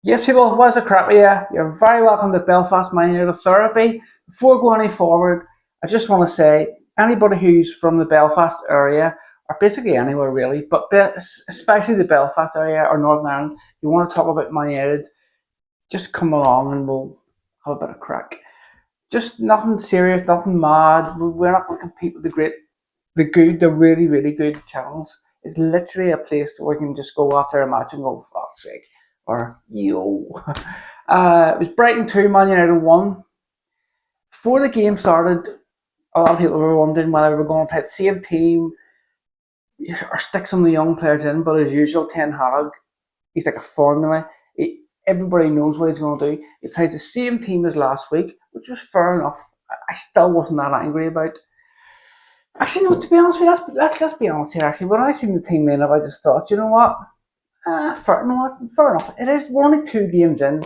Yes, people, what's the crap with you? You're very welcome to Belfast Man United Therapy. Before going any forward, I just want to say anybody who's from the Belfast area, or basically anywhere really, but especially the Belfast area or Northern Ireland, you want to talk about Man United, just come along and we'll have a bit of crack. Just nothing serious, nothing mad. We're not going to compete with the really, really good channels. It's literally a place where we can just go after a match and go, fuck's sake, or yo. It was Brighton 2, Man United 1. Before the game started, a lot of people were wondering whether we were going to play the same team or stick some of the young players in, but as usual, Ten Hag, he's like a formula. Everybody knows what he's going to do. He plays the same team as last week, which was fair enough. I still wasn't that angry about. Actually, no. To be honest with you, let's be honest here. Actually, when I seen the team lineup, I just thought, you know what? Fair, no, fair enough. It is. We're only 2 games in,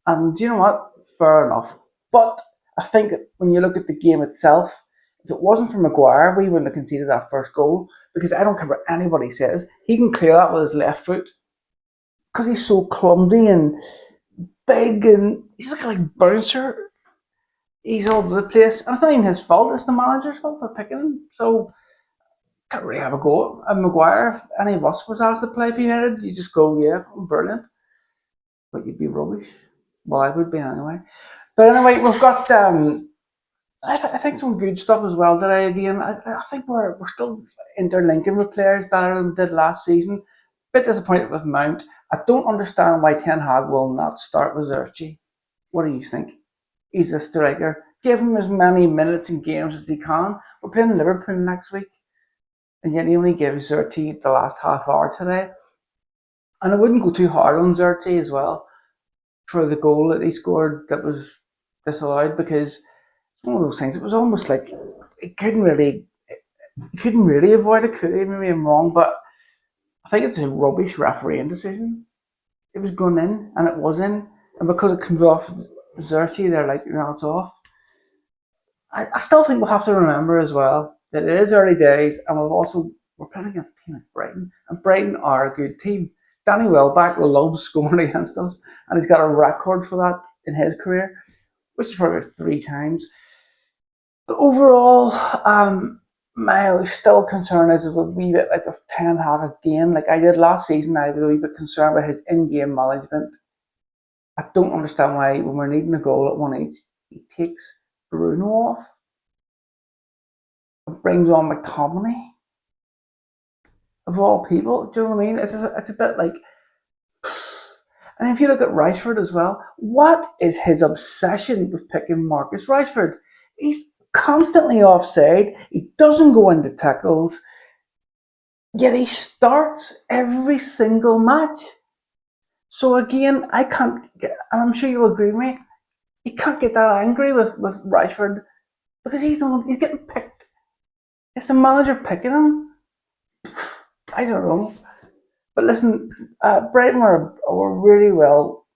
and you know what? Fair enough. But I think when you look at the game itself, if it wasn't for Maguire, we wouldn't have conceded that first goal. Because I don't care what anybody says, he can clear that with his left foot because he's so clumsy and big, and he's like a bouncer. He's all over the place. And it's not even his fault, it's the manager's fault for picking him. So, can't really have a go at Maguire. If any of us was asked to play for United, you just go, yeah, I'm brilliant. But you'd be rubbish. Well, I would be anyway. But anyway, we've got, I think some good stuff as well today again. I think we're still interlinking with players better than we did last season. Bit disappointed with Mount. I don't understand why Ten Hag will not start with Zerchi. What do you think? He's a striker. Give him as many minutes and games as he can. We're playing Liverpool next week, and yet he only gives Zerti the last half hour today. And I wouldn't go too hard on Zerti as well for the goal that he scored that was disallowed, because it's one of those things. It was almost like he couldn't really avoid it. Could he? Maybe I'm wrong, but I think it's a rubbish refereeing decision. It was gone in, and it was in, and because it comes off Zerti, they're like, no, it's off. I still think we'll have to remember as well that it is early days, and we're playing against a team like Brighton, and Brighton are a good team. Danny Welbeck loves scoring against us, and he's got a record for that in his career, which is probably 3 times. But overall, my still concern is a wee bit like with Ten Hag again, like I did last season. I was a wee bit concerned with his in-game management. I don't understand why when we're needing a goal at 1 each, he takes Bruno off and brings on McTominay of all people. Do you know what I mean? It's a bit like. And if you look at Rashford as well, what is his obsession with picking Marcus Rashford? He's constantly offside. He doesn't go into tackles. Yet he starts every single match. So again, I can't get, and I'm sure you'll agree with me, you can't get that angry with Rashford because he's getting picked. It's the manager picking him. I don't know. But listen, Brighton were really well,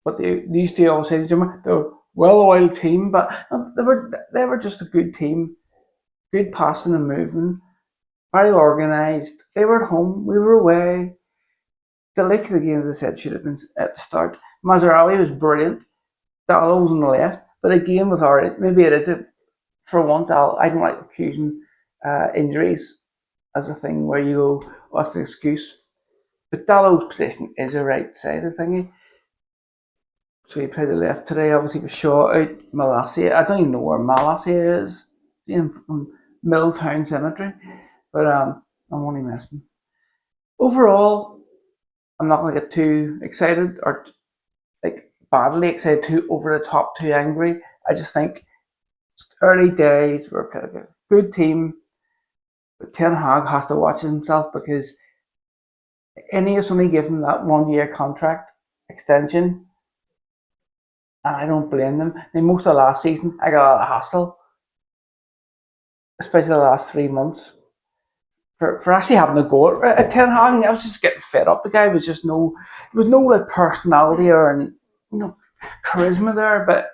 but they used to always say, they're a well-oiled team, but they were just a good team, good passing and moving, very organised. They were at home, we were away. The likes of the games, I said, should have been at the start. Mazraoui was brilliant. Dallo was on the left, but again with our maybe it is a for one. I don't like accusing injuries as a thing where you go, what's the excuse? But Dallow's position is a right side of thingy. So he played the left today, obviously with Shaw out, Malacia. I don't even know where Malacia is. From Milltown Cemetery. But I'm only messing. Overall, I'm not going to get too excited or like badly excited, too over the top, too angry. I just think it's early days. We're kind of a good team. But Ten Hag has to watch himself because Ineos only give him that 1 year contract extension. And I don't blame them. Most of last season, I got a lot of hassle, especially the last 3 months, for actually having a go at Ten Hag. I was just getting fed up. The guy was just there was no like personality or charisma there. But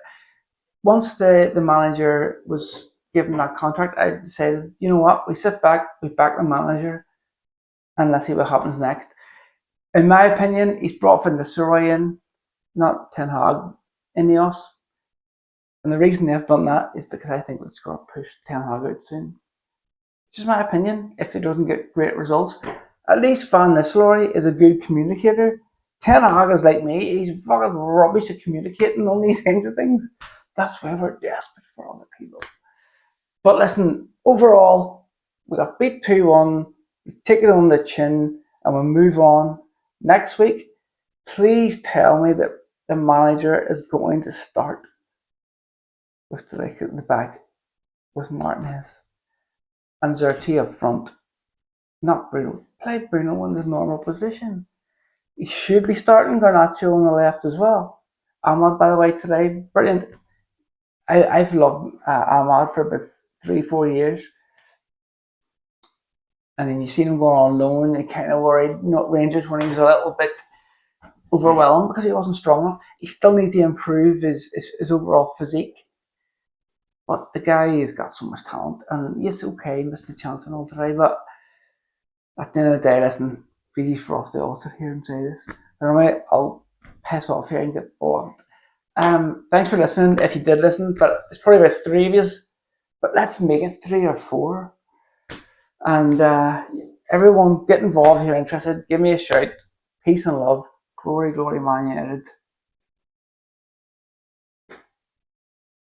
once the manager was given that contract, I decided, you know what, we sit back, we back the manager, and let's see what happens next. In my opinion, he's brought Van Nistelrooy in, not Ten Hag in the us. And the reason they've done that is because I think it's going to push Ten Hag out soon. Just my opinion. If he doesn't get great results, at least Van Nistelrooy is a good communicator. Ten Hag is like me; he's fucking rubbish at communicating on these kinds of things. That's why we're desperate for other people. But listen, overall, we got beat 2-1. We take it on the chin, and we move on. Next week, please tell me that the manager is going to start with the like at the back with Martinez and Zerti up front, not Bruno. Play Bruno in his normal position. He should be starting Garnacho on the left as well. Ahmad, by the way, today, brilliant. I've loved Ahmad for about 3-4 years. And then you see him going on loan, and kind of worried, not Rangers when he was a little bit overwhelmed because he wasn't strong enough. He still needs to improve his overall physique. But the guy has got so much talent. And yes, okay, missed the chance and all today, but at the end of the day, listen, really for us to all sit here and say this. Anyway, I'll pass off here and get bored. Thanks for listening, if you did listen, but it's probably about 3 of you, but let's make it 3 or 4. And everyone get involved if you're interested. Give me a shout. Peace and love. Glory, glory, Man United.